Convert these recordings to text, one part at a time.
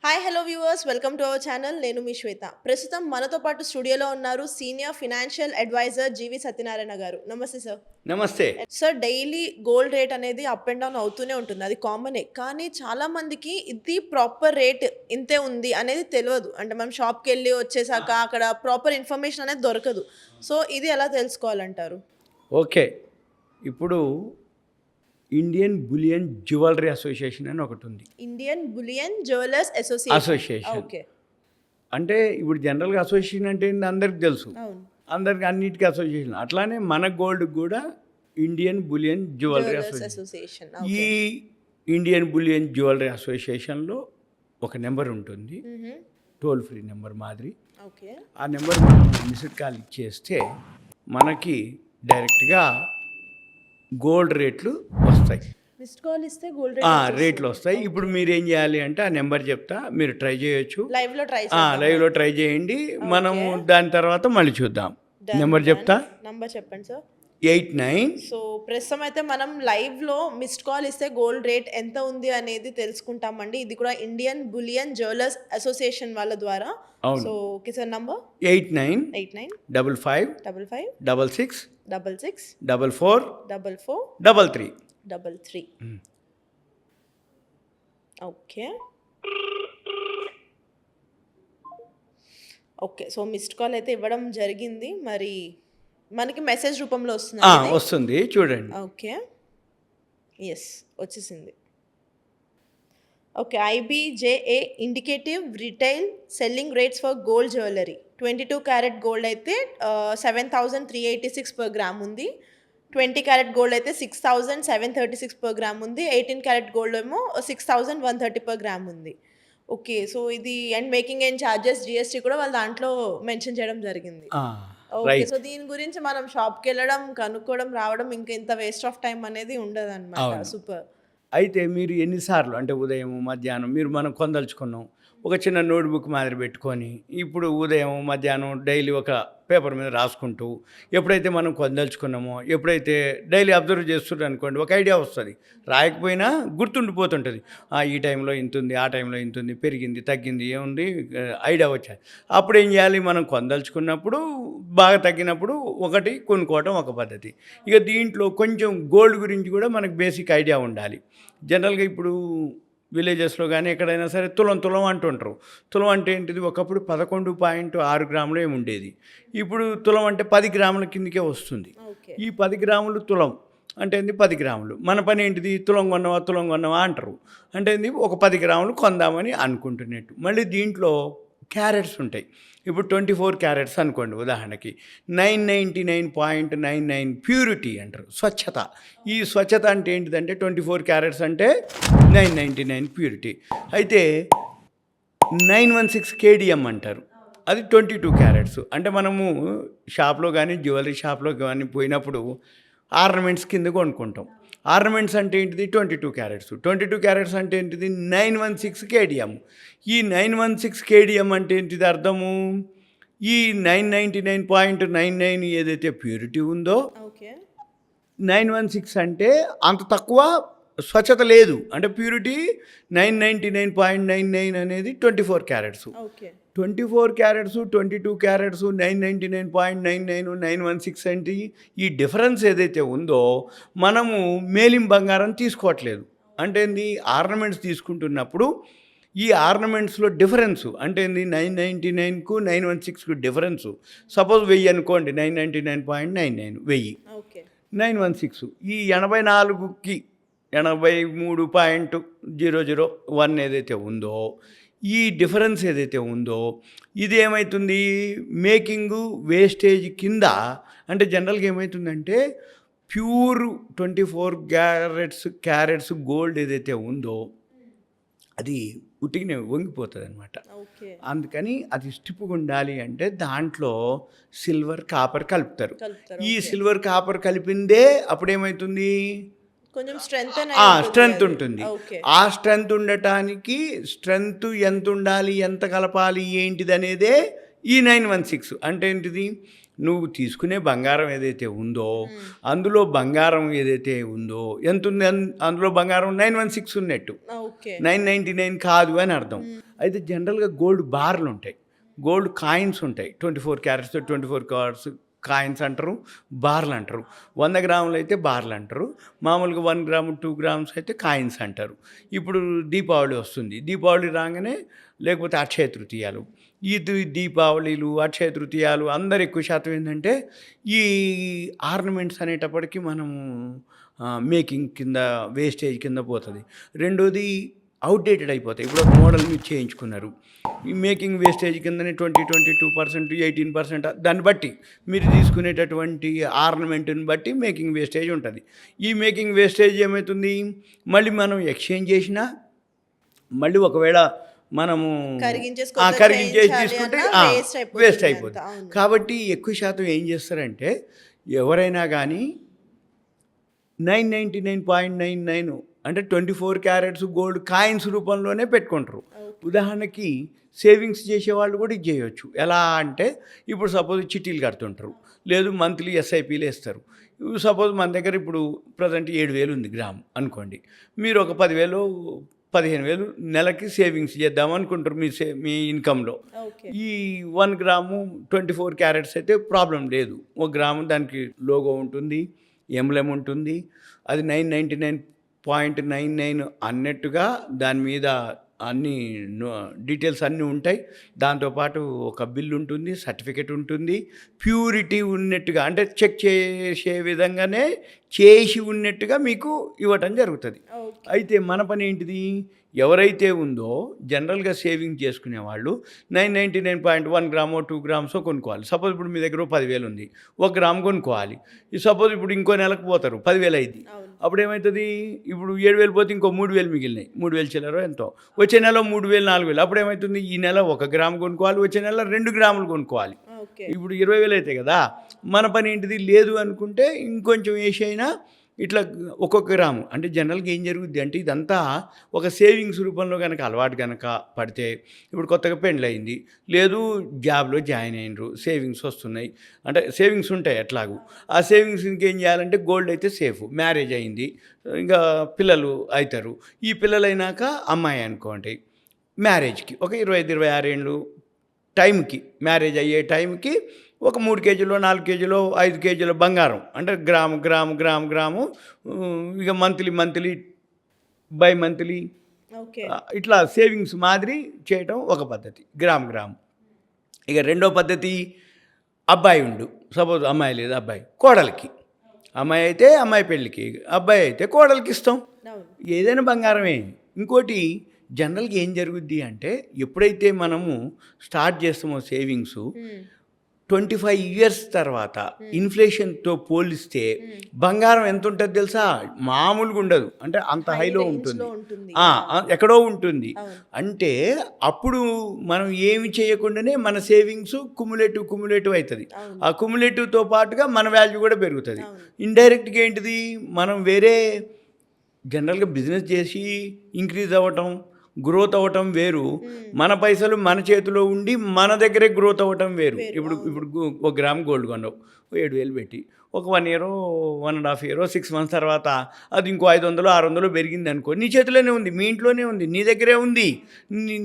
Hi hello viewers, welcome to our channel. నేను మీ శ్వేత. ప్రస్తుతం మనతో పాటు స్టూడియోలో ఉన్నారు సీనియర్ ఫినాన్షియల్ అడ్వైజర్ జీవి సత్యనారాయణ గారు. నమస్తే సార్. నమస్తే. సార్, డైలీ గోల్డ్ రేట్ అనేది అప్ అండ్ డౌన్ అవుతూనే ఉంటుంది, అది కామనే. కానీ చాలా మందికి ఇది ప్రాపర్ రేట్ ఇంతే ఉంది అనేది తెలియదు. అంటే మనం షాప్కి వెళ్ళి వచ్చేసాక అక్కడ ప్రాపర్ ఇన్ఫర్మేషన్ అనేది దొరకదు. సో ఇది ఎలా తెలుసుకోవాలంటారు? ఓకే. ఇప్పుడు ఇండియన్ బులియన్ జ్యువెలరీ అసోసియేషన్ అని ఒకటి ఉంది. Indian bullion jewellers association okay. అంటే ఇప్పుడు జనరల్గా అసోసియేషన్ అంటే ఏంటి అందరికి తెలుసు, అవును. అందరికి అన్నిటికీ అసోసియేషన్. అట్లానే మన గోల్డ్ కూడా ఇండియన్ బులియన్ జ్యువెలరీ అసోసియేషన్. ఈ ఇండియన్ బులియన్ జ్యువెలరీ అసోసియేషన్లో ఒక నెంబర్ ఉంటుంది, టోల్ ఫ్రీ నెంబర్ మాదిరి. ఓకే. ఆ నెంబర్ మనం మిస్డ్ కాల్ ఇచ్చేస్తే మనకి డైరెక్ట్గా గోల్డ్ రేట్లు వస్తాయి. మిస్డ్ కాల్ ఇస్తే గోల్డ్ రేట్లు వస్తాయి. ఇప్పుడు మీరు ఏం చేయాలి అంటే ఆ నెంబర్ చెప్తా, మీరు ట్రై చేయొచ్చు. లైవ్లో ట్రై చేయండి. మనము దాని తర్వాత మళ్ళీ చూద్దాం. నెంబర్ చెప్తా. నంబర్ చెప్పండి సార్. 89. సో ప్రస్తుతం అయితే మనం లైవ్లో మిస్డ్ కాల్ ఇస్తే గోల్డ్ రేట్ ఎంత ఉంది అనేది తెలుసుకుంటామండి. ఇది కూడా ఇండియన్ బులియన్ జ్యువెలర్స్ అసోసియేషన్ వాళ్ళ ద్వారా. So okay sir, number 89 55 66 44 33. Okay okay. So missed call అయితే ఇవ్వడం జరిగింది. మరి మనకి మెసేజ్ రూపంలో వస్తుంది, చూడండి. ఓకే, ఎస్, వచ్చేసింది. Okay. IBJA indicative retail selling rates for gold jewellery. 22 carat gold అయితే 7,386 పర్ గ్రామ్ ఉంది. 20 క్యారెట్ గోల్డ్ అయితే 6,736 పర్ గ్రామ్ ఉంది. 18 క్యారెట్ గోల్డ్ ఏమో 6,130 పర్ గ్రామ్ ఉంది. ఓకే. సో ఇది and making and charges GST కూడా వాళ్ళ దాంట్లో మెన్షన్ చేయడం జరిగింది. ఓకే. సో దీని గురించి మనం షాప్కి వెళ్ళడం, కనుక్కోవడం, రావడం, ఇంకా ఇంత వేస్ట్ ఆఫ్ టైం అనేది ఉండదు అనమాట. సూపర్. అయితే మీరు ఎన్నిసార్లు అంటే ఉదయం మధ్యాహ్నం మనం కొందలుచుకున్నాం, ఒక చిన్న నోట్బుక్ మాదిరి పెట్టుకొని ఇప్పుడు ఉదయం మధ్యాహ్నం డైలీ ఒక పేపర్ మీద రాసుకుంటూ ఎప్పుడైతే మనం కొందలుచుకున్నామో, ఎప్పుడైతే డైలీ అబ్జర్వ్ చేస్తుంటే అనుకోండి, ఒక ఐడియా వస్తుంది. రాయకపోయినా గుర్తుండిపోతుంటుంది. ఈ టైంలో ఇంత ఉంది, ఆ టైంలో ఇంత ఉంది, పెరిగింది తగ్గింది ఏముంది ఐడియా వచ్చాయి. అప్పుడు ఏం చేయాలి, మనం కొందలుచుకున్నప్పుడు బాగా తగ్గినప్పుడు ఒకటి కొనుక్కోవటం ఒక పద్ధతి. ఇక దీంట్లో కొంచెం గోల్డ్ గురించి కూడా మనకు బేసిక్ ఐడియా ఉండాలి. జనరల్గా ఇప్పుడు విలేజెస్లో కానీ ఎక్కడైనా సరే తులం అంటుంటారు. తులం అంటే ఏంటిది, ఒకప్పుడు 11.6 గ్రాములు ఏమి ఉండేది, ఇప్పుడు తులం అంటే 10 గ్రాముల కిందకే వస్తుంది. ఈ 10 గ్రాములు తులం అంటే ఏంది, 10 గ్రాములు. మన పని ఏంటిది, తులం కొన్నవా అంటారు. అంటే ఏంది, ఒక 10 గ్రాములు కొందామని అనుకుంటున్నట్టు. మళ్ళీ దీంట్లో క్యారెట్స్ ఉంటాయి. ఇప్పుడు 24 క్యారెట్స్ అనుకోండి ఉదాహరణకి, 999.99 ప్యూరిటీ అంటారు, స్వచ్ఛత. ఈ స్వచ్ఛత అంటే ఏంటిదంటే 24 క్యారెట్స్ అంటే 999 ప్యూరిటీ. అయితే 916 KDM అంటారు, అది 22 క్యారెట్స్. అంటే మనము షాప్లో కానీ జ్యువెలరీ షాప్లో కానీ పోయినప్పుడు ఆర్నమెంట్స్ కింద కొనుక్కుంటాం. ఆర్నమెంట్స్ అంటే ఏంటిది, 22 క్యారెట్స్. 22 క్యారెట్స్ అంటే ఏంటిది, 916 KDM. ఈ 916 KDM అంటే ఏంటిది అర్థము, ఈ 999.99 ఏదైతే ప్యూరిటీ ఉందో, 916 అంటే అంత తక్కువ స్వచ్ఛత లేదు. అంటే ప్యూరిటీ 999.99 అనేది 24 క్యారెట్స్. 24 క్యారెట్స్, 22 క్యారెట్స్, 999.99, 916 అంటే ఈ డిఫరెన్స్ ఏదైతే ఉందో మనము మేలిం బంగారం తీసుకోవట్లేదు. అంటే ఏంది, ఆర్నమెంట్స్ తీసుకుంటున్నప్పుడు ఈ ఆర్నమెంట్స్లో డిఫరెన్సు అంటే ఏంది, 999కు 916కు డిఫరెన్సు. సపోజ్ 1000 అనుకోండి, 999.99 1000, 916 ఈ 84కి 83.001 ఏదైతే ఉందో, ఈ డిఫరెన్స్ ఏదైతే ఉందో ఇది ఏమవుతుంది, మేకింగు వేస్టేజ్ కింద. అంటే జనరల్గా ఏమవుతుందంటే ప్యూర్ 24 క్యారెట్స్ గోల్డ్ ఏదైతే ఉందో అది ఉట్టిగానే వంగిపోతుంది అనమాట. అందుకని అది స్టిప్గా ఉండాలి అంటే దాంట్లో సిల్వర్ కాపర్ కలుపుతారు. ఈ సిల్వర్ కాపర్ కలిపిందే అప్పుడేమవుతుంది, కొంచెం స్ట్రెంగ్త్ ఉంటుంది. ఆ స్ట్రెంగ్త్ ఉండటానికి స్ట్రెంగ్త్ ఎంత ఉండాలి, ఎంత కలపాలి ఏంటిది అనేదే ఈ 916. అంటే ఏంటిది, నువ్వు తీసుకునే బంగారం ఏదైతే ఉందో అందులో బంగారం ఏదైతే ఉందో ఎంత ఉంది అందులో బంగారం 916 ఉన్నట్టు, ఓకే. 999 కాదు అని అర్థం. అయితే జనరల్గా గోల్డ్ బార్లు ఉంటాయి, గోల్డ్ కాయిన్స్ ఉంటాయి, 24 క్యారెట్స్ 24 క్యారెట్స్ కాయిన్స్ అంటారు, బార్లు అంటారు. 100 గ్రాములు అయితే బార్లు అంటారు, మామూలుగా 1 గ్రాము 2 గ్రామ్స్ అయితే కాయిన్స్ అంటారు. ఇప్పుడు దీపావళి వస్తుంది, దీపావళి రాగానే లేకపోతే అక్షయ తృతీయాలు, ఈ దీపావళిలు అక్షయ తృతీయాలు అందరు ఎక్కువ శాతం ఏంటంటే ఈ ఆర్నమెంట్స్ అనేటప్పటికీ మనము మేకింగ్ కింద వేస్టేజ్ కింద పోతుంది. రెండోది అవుట్డేటెడ్ అయిపోతాయి. ఇప్పుడు ఒక మోడల్ మీరు చేయించుకున్నారు, ఈ మేకింగ్ వేస్టేజ్ కిందనే 22%, 18% దాన్ని బట్టి మీరు తీసుకునేటటువంటి ఆర్నమెంట్ని బట్టి మేకింగ్ వేస్టేజ్ ఉంటుంది. ఈ మేకింగ్ వేస్టేజ్ ఏమవుతుంది, మళ్ళీ మనం ఎక్స్చేంజ్ చేసినా మళ్ళీ ఒకవేళ మనము కరిగించేసి తీసుకుంటే వేస్ట్ అయిపోతుంది. కాబట్టి ఎక్కువ శాతం ఏం చేస్తారంటే ఎవరైనా కానీ 999.99 అంటే 24 క్యారెట్స్ గోల్డ్ కాయిన్స్ రూపంలోనే పెట్టుకుంటారు. ఉదాహరణకి సేవింగ్స్ చేసేవాళ్ళు కూడా ఇది చేయవచ్చు. ఎలా అంటే ఇప్పుడు సపోజ్ చిట్టీలు కడుతుంటారు, లేదు మంత్లీ ఎస్ఐపీలు వేస్తారు. సపోజ్ మన దగ్గర ఇప్పుడు ప్రజెంట్ 7,000 ఉంది గ్రామ్ అనుకోండి, మీరు ఒక 10,000 15,000 నెలకి సేవింగ్స్ చేద్దాం అనుకుంటారు మీ ఇన్కంలో. ఈ 1 గ్రాము 24 క్యారెట్స్ అయితే ప్రాబ్లం లేదు. 1 గ్రాము దానికి లోగో ఉంటుంది, ఎంబ్లెమ్ ఉంటుంది, అది 999.99 అన్నట్టుగా దాని మీద అన్ని డీటెయిల్స్ అన్నీ ఉంటాయి. దాంతోపాటు ఒక బిల్ ఉంటుంది, సర్టిఫికెట్ ఉంటుంది, ప్యూరిటీ ఉన్నట్టుగా అంటే చెక్ చేసే విధంగానే చేసి ఉన్నట్టుగా మీకు ఇవ్వటం జరుగుతుంది. అయితే మన పని ఏంటిది, ఎవరైతే ఉందో జనరల్గా సేవింగ్ చేసుకునే వాళ్ళు 999.1 గ్రామో 2 గ్రామ్సో కొనుక్కోవాలి. సపోజ్ ఇప్పుడు మీ దగ్గర 10,000 ఉంది, 1 గ్రామ్ కొనుక్కోవాలి. సపోజ్ ఇప్పుడు ఇంకో నెలకు పోతారు, 10,000 అయింది. అప్పుడు ఏమవుతుంది, ఇప్పుడు 7,000 పోతే ఇంకో 3,000 మిగిలినాయి, 3,000 చిల్లరో ఎంతో. వచ్చే నెల 3,000 4,000. అప్పుడు ఏమవుతుంది, ఈ నెల 1 గ్రామ్ కొనుక్కోవాలి, వచ్చే నెల 2 గ్రాములు కొనుక్కోవాలి. ఇప్పుడు 20,000 అవుతాయి కదా. మన పని ఏంటిది, లేదు అనుకుంటే ఇంకొంచెం వేసి అయినా ఇట్లా ఒక్కొక్క గ్రాము అంటే జనరల్గా ఏం జరుగుద్ది అంటే ఇదంతా ఒక సేవింగ్స్ రూపంలో కనుక అలవాటు కనుక పడితే, ఇప్పుడు కొత్తగా పెండ్లయింది, లేదు జాబ్లో జాయిన్ అయినరు, సేవింగ్స్ వస్తున్నాయి అంటే సేవింగ్స్ ఉంటాయి ఎట్లాగూ. ఆ సేవింగ్స్ ఇంకేం చేయాలంటే గోల్డ్ అయితే సేఫ్, మ్యారేజ్ అయింది ఇంకా పిల్లలు అవుతారు. ఈ పిల్లలైనాక అమ్మాయి అనుకోండి, మ్యారేజ్కి ఒక 25-26 ఏళ్ళు టైంకి, మ్యారేజ్ అయ్యే టైంకి ఒక 3 కేజీలో 4 కేజీలో 5 కేజీల బంగారం అంటే గ్రాము ఇక మంత్లీ బై మంత్లీ ఇట్లా సేవింగ్స్ మాదిరి చేయటం ఒక పద్ధతి, గ్రాము. ఇక రెండో పద్ధతి, అబ్బాయి ఉండు, సపోజ్ అమ్మాయి లేదు అబ్బాయి, కోడలికి, అమ్మాయి అయితే అమ్మాయి పెళ్ళికి, అబ్బాయి అయితే కోడలికి ఇస్తాం. ఏదైనా బంగారమే. ఇంకోటి జనరల్గా ఏం జరుగుద్ది అంటే ఎప్పుడైతే మనము స్టార్ట్ చేస్తామో సేవింగ్స్ 25 ఇయర్స్ తర్వాత ఇన్ఫ్లేషన్తో పోలిస్తే బంగారం ఎంత ఉంటుంది తెలుసా, మామూలుగా ఉండదు. అంటే అంత హైలో ఉంటుంది, ఎక్కడో ఉంటుంది. అంటే అప్పుడు మనం ఏమి చేయకుండానే మన సేవింగ్స్ కుములేటివ్ అవుతుంది. ఆ కుములేటివ్తో పాటుగా మన వాల్యూ కూడా పెరుగుతుంది. ఇండైరెక్ట్గా ఏంటిది, మనం వేరే జనరల్గా బిజినెస్ చేసి ఇంక్రీజ్ అవ్వటం, గ్రోత్ అవ్వటం వేరు, మన పైసలు మన చేతిలో ఉండి మన దగ్గరే గ్రోత్ అవ్వటం వేరు. ఇప్పుడు 1 గ్రామ్ గోల్డ్ కొన్నావు 7,000 పెట్టి, ఒక 1 ఇయర్ 1.5 ఇయర్ 6 మంత్స్ తర్వాత అది ఇంకో 500-600 పెరిగింది అనుకో, నీ చేతిలోనే ఉంది, మీ ఇంట్లోనే ఉంది, నీ దగ్గరే ఉంది,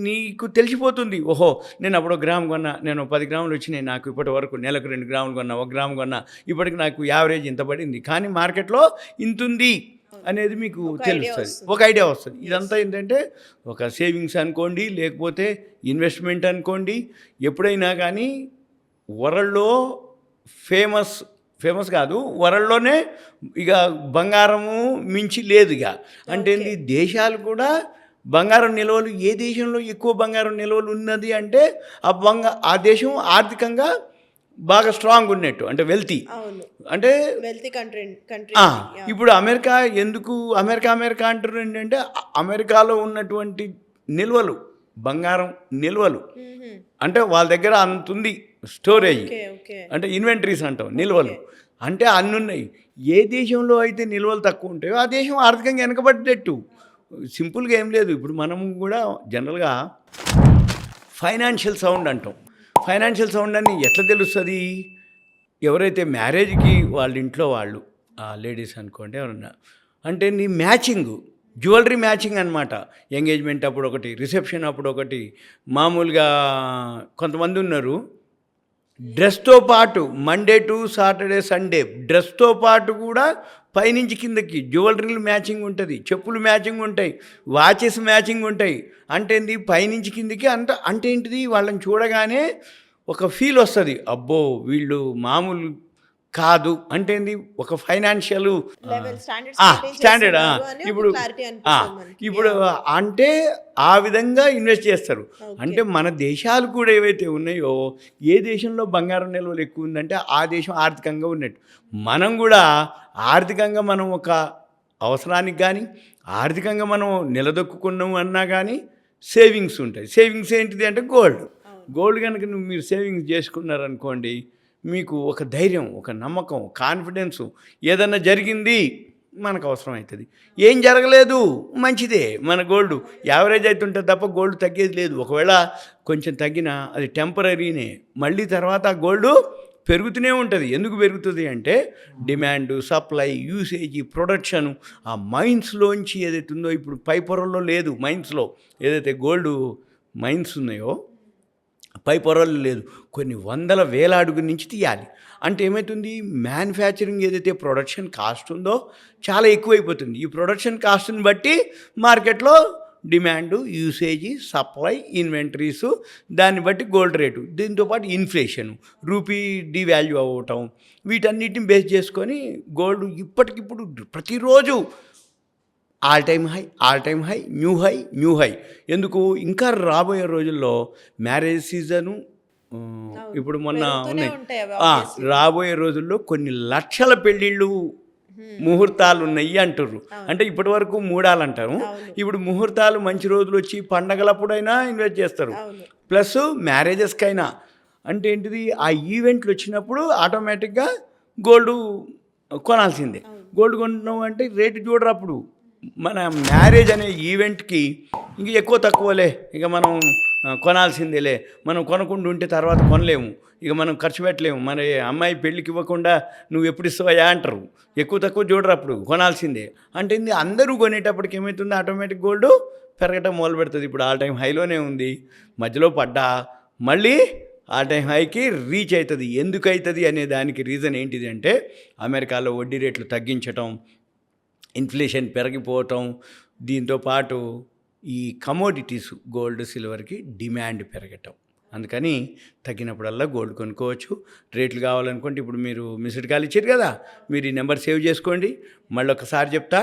నీకు తెలిసిపోతుంది. ఓహో నేను అప్పుడు 1 గ్రామ్ కొన్నా, నేను 10 గ్రాములు వచ్చినాయి నాకు ఇప్పటి వరకు, నెలకు 2 గ్రాములు కొన్నా, 1 గ్రామ్ కొన్నా, ఇప్పటికి నాకు యావరేజ్ ఇంత పడింది, కానీ మార్కెట్లో ఇంతుంది అనేది మీకు తెలుస్తుంది, ఒక ఐడియా వస్తుంది. ఇదంతా ఏంటంటే ఒక సేవింగ్స్ అనుకోండి, లేకపోతే ఇన్వెస్ట్మెంట్ అనుకోండి. ఎప్పుడైనా కానీ వరల్డ్లో ఫేమస్ కాదు, వరల్డ్లోనే ఇక బంగారము మించి లేదు. ఇక అంటే దేశాలు కూడా బంగారం నిల్వలు, ఏ దేశంలో ఎక్కువ బంగారం నిల్వలు ఉన్నది అంటే ఆ దేశం ఆర్థికంగా బాగా స్ట్రాంగ్ ఉన్నట్టు, అంటే వెల్తీ, అంటే వెల్తీ కంట్రీ. ఇప్పుడు అమెరికా ఎందుకు అమెరికా అంటారు ఏంటంటే అమెరికాలో ఉన్నటువంటి నిల్వలు, బంగారం నిల్వలు అంటే వాళ్ళ దగ్గర అంత ఉంది స్టోరేజ్, అంటే ఇన్వెంటరీస్ అంటాం, నిల్వలు అంటే అన్ని ఉన్నాయి. ఏ దేశంలో అయితే నిల్వలు తక్కువ ఉంటాయో ఆ దేశం ఆర్థికంగా వెనకబడ్డట్టు. సింపుల్గా ఏం లేదు. ఇప్పుడు మనము కూడా జనరల్గా ఫైనాన్షియల్ సౌండ్ అంటాం. ఫైనాన్షియల్ సౌండ్ అని ఎట్లా తెలుస్తుంది, ఎవరైతే మ్యారేజ్కి వాళ్ళ ఇంట్లో వాళ్ళు లేడీస్ అనుకోండి ఎవరన్నా, అంటే నీ మ్యాచింగు జ్యువెలరీ మ్యాచింగ్ అనమాట. ఎంగేజ్మెంట్ అప్పుడు ఒకటి, రిసెప్షన్ అప్పుడు ఒకటి. మామూలుగా కొంతమంది ఉన్నారు డ్రెస్తో పాటు మండే టు సాటర్డే సండే డ్రెస్తో పాటు కూడా పైనుంచి కిందకి జ్యువెలరీలు మ్యాచింగ్ ఉంటుంది, చెప్పులు మ్యాచింగ్ ఉంటాయి, వాచెస్ మ్యాచింగ్ ఉంటాయి. అంటే ఏంది పైనుంచి కిందకి అంటే ఏంటిది, వాళ్ళని చూడగానే ఒక ఫీల్ వస్తుంది, అబ్బో వీళ్ళు మామూలు కాదు. అంటే ఏంది ఒక ఫైనాన్షియల్ స్టాండర్డ్. ఇప్పుడు ఇప్పుడు అంటే ఆ విధంగా ఇన్వెస్ట్ చేస్తారు. అంటే మన దేశాలు కూడా ఏవైతే ఉన్నాయో, ఏ దేశంలో బంగారం నిల్వలు ఎక్కువ ఉందంటే ఆ దేశం ఆర్థికంగా ఉన్నట్టు. మనం కూడా ఆర్థికంగా మనం ఒక అవసరానికి కానీ ఆర్థికంగా మనం నిలదొక్కున్నాము అన్నా కానీ సేవింగ్స్ ఉంటాయి. సేవింగ్స్ ఏంటిది అంటే గోల్డ్ కనుక మీరు సేవింగ్స్ చేసుకున్నారనుకోండి, మీకు ఒక ధైర్యం, ఒక నమ్మకం, కాన్ఫిడెన్సు. ఏదన్నా జరిగింది మనకు అవసరం అవుతుంది, ఏం జరగలేదు మంచిదే. మన గోల్డ్ యావరేజ్ అవుతుంటుంది తప్ప గోల్డ్ తగ్గేది లేదు. ఒకవేళ కొంచెం తగ్గినా అది టెంపరీనే, మళ్ళీ తర్వాత ఆ గోల్డ్ పెరుగుతూనే ఉంటుంది. ఎందుకు పెరుగుతుంది అంటే డిమాండు, సప్లై, యూసేజీ, ప్రొడక్షను. ఆ మైన్స్లోంచి ఏదైతే ఉందో, ఇప్పుడు పై పొరల్లో లేదు, మైన్స్లో ఏదైతే గోల్డ్ మైన్స్ ఉన్నాయో పై పొరలు లేదు, కొన్ని వందల వేల అడుగు నుంచి తీయాలి. అంటే ఏమవుతుంది, మ్యానుఫ్యాక్చరింగ్ ఏదైతే ప్రొడక్షన్ కాస్ట్ ఉందో చాలా ఎక్కువైపోతుంది. ఈ ప్రొడక్షన్ కాస్ట్ని బట్టి మార్కెట్లో డిమాండు, యూసేజీ, సప్లై, ఇన్వెంటరీసు, దాన్ని బట్టి గోల్డ్ రేటు, దీంతోపాటు ఇన్ఫ్లేషను, రూపీ డివాల్యూ అవ్వటం, వీటన్నిటిని బేస్ చేసుకొని గోల్డ్ ఇప్పటికిప్పుడు ప్రతిరోజు all time high, new high. ఎందుకు, ఇంకా రాబోయే రోజుల్లో మ్యారేజ్ సీజను ఇప్పుడు మొన్న ఉన్నాయి. రాబోయే రోజుల్లో కొన్ని లక్షల పెళ్ళిళ్ళు ముహూర్తాలు ఉన్నాయి అంటారు. అంటే ఇప్పటి వరకు మూడాలంటారు, ఇప్పుడు ముహూర్తాలు మంచి రోజులు వచ్చి పండగలప్పుడైనా ఇన్వెస్ట్ చేస్తారు, ప్లస్ మ్యారేజెస్కైనా. అంటే ఏంటిది, ఆ ఈవెంట్లు వచ్చినప్పుడు ఆటోమేటిక్గా గోల్డ్ కొనాల్సిందే. గోల్డ్ కొన్నాం అంటే రేటు చూడరు. అప్పుడు మన మ్యారేజ్ అనే ఈవెంట్కి ఇంక ఎక్కువ తక్కువలే, ఇక మనం కొనాల్సిందేలే, మనం కొనకుండా ఉంటే తర్వాత కొనలేము, ఇక మనం ఖర్చు పెట్టలేము, మన అమ్మాయి పెళ్ళికి ఇవ్వకుండా నువ్వు ఎప్పుడు ఇస్తావా అంటారు. ఎక్కువ తక్కువ చూడరు, అప్పుడు కొనాల్సిందే. అంటే అందరూ కొనేటప్పటికి ఏమవుతుంది, ఆటోమేటిక్ గోల్డ్ పెరగటం మొదలు పెడుతుంది. ఇప్పుడు ఆల్ టైమ్ హైలోనే ఉంది, మధ్యలో పడ్డా మళ్ళీ ఆల్ టైమ్ హైకి రీచ్ అవుతుంది. ఎందుకు అవుతుంది అనే దానికి రీజన్ ఏంటిది అంటే, అమెరికాలో వడ్డీ రేట్లు తగ్గించటం, ఇన్ఫ్లేషన్ పెరిగిపోవటం, దీంతోపాటు ఈ కమోడిటీస్ గోల్డ్ సిల్వర్కి డిమాండ్ పెరగటం. అందుకని తగ్గినప్పుడల్లా గోల్డ్ కొనుక్కోవచ్చు. రేట్లు కావాలనుకుంటే ఇప్పుడు మీరు మిస్డ్ కాల్ ఇచ్చారు కదా, మీరు ఈ నెంబర్ సేవ్ చేసుకోండి. మళ్ళీ ఒకసారి చెప్తా,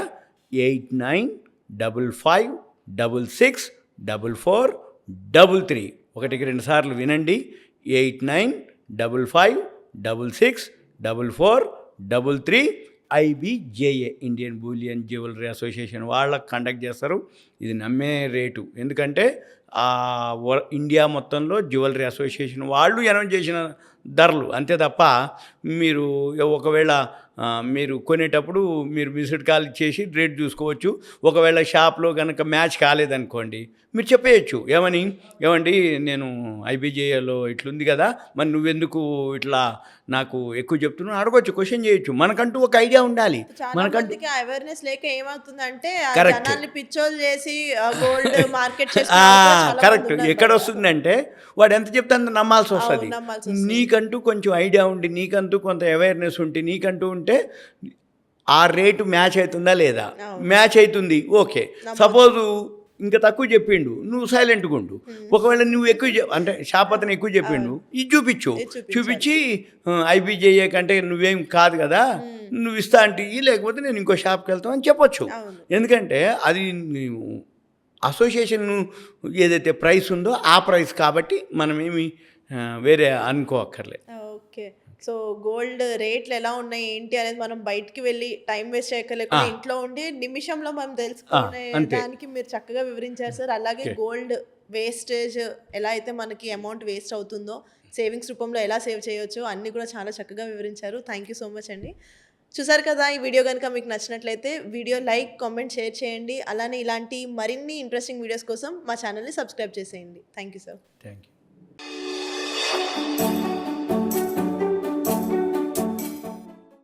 8955664433. ఒకటికి 2 సార్లు వినండి. 8955664433. IBJA, Indian bullion jewellery association వాళ్ళకి కండక్ట్ చేస్తారు. ఇది నమ్మే రేటు, ఎందుకంటే ఇండియా మొత్తంలో జ్యువెలరీ అసోసియేషన్ వాళ్ళు అనౌన్స్ చేసిన ధరలు అంతే తప్ప, మీరు ఒకవేళ మీరు కొనేటప్పుడు మీరు మిస్డ్ కాల్ ఇచ్చేసి రేట్ చూసుకోవచ్చు. ఒకవేళ షాప్లో కనుక మ్యాచ్ కాలేదనుకోండి, మీరు చెప్పేయచ్చు, ఏమండి నేను ఐబీజేఏలో ఇట్లుంది కదా, మరి నువ్వెందుకు ఇట్లా నాకు ఎక్కువ చెప్తున్నావు అడగొచ్చు, క్వశ్చన్ చేయొచ్చు. మనకంటూ ఒక ఐడియా ఉండాలి. మనకంటూ అవేర్నెస్ లేక ఏమవుతుందంటే జనాల్ని పిచ్చోలు చేసి గోల్డ్ మార్కెట్ కరెక్ట్. ఎక్కడ వస్తుందంటే వాడు ఎంత చెప్తే అంత నమ్మాల్సి వస్తుంది. నీకంటూ కొంచెం ఐడియా ఉండి, నీకంటూ కొంత అవేర్నెస్ ఉంటే, నీకంటూ ఉంటే ఆ రేటు మ్యాచ్ అవుతుందా లేదా, మ్యాచ్ అవుతుంది ఓకే. సపోజు ఇంకా తక్కువ చెప్పిండు, నువ్వు సైలెంట్గా ఉండు. ఒకవేళ నువ్వు ఎక్కువ అంటే షాప్ అతను ఎక్కువ చెప్పిండు, ఇది చూపించి ఐబీజేఏ కంటే నువ్వేం కాదు కదా, నువ్వు ఇస్తా అంటే లేకపోతే నేను ఇంకో షాప్కి వెళ్తాను అని చెప్పొచ్చు. ఎందుకంటే అది అసోసియేషన్ ఏదైతే ప్రైస్ ఉందో ఆ ప్రైస్ కాబట్టి మనమేమి వేరే అనుకోక్కర్లేదు. ఓకే. సో గోల్డ్ రేట్లు ఎలా ఉన్నాయి ఏంటి అనేది మనం బయటికి వెళ్ళి టైం వేస్ట్ చేయలేకుండా ఇంట్లో ఉండి నిమిషంలో మనం తెలుసుకునే దానికి మీరు చక్కగా వివరించారు సార్. అలాగే గోల్డ్ వేస్టేజ్ ఎలా అయితే మనకి అమౌంట్ వేస్ట్ అవుతుందో, సేవింగ్స్ రూపంలో ఎలా సేవ్ చేయొచ్చో అన్నీ కూడా చాలా చక్కగా వివరించారు. థ్యాంక్ యూ సో మచ్ అండి. చూసారు కదా, ఈ వీడియో కనుక మీకు నచ్చినట్లయితే వీడియో లైక్, కామెంట్, షేర్ చేయండి. అలానే ఇలాంటి మరిన్ని ఇంట్రెస్టింగ్ వీడియోస్ కోసం మా ఛానల్ని సబ్స్క్రైబ్ చేసేయండి. Thank you sir. Thank you.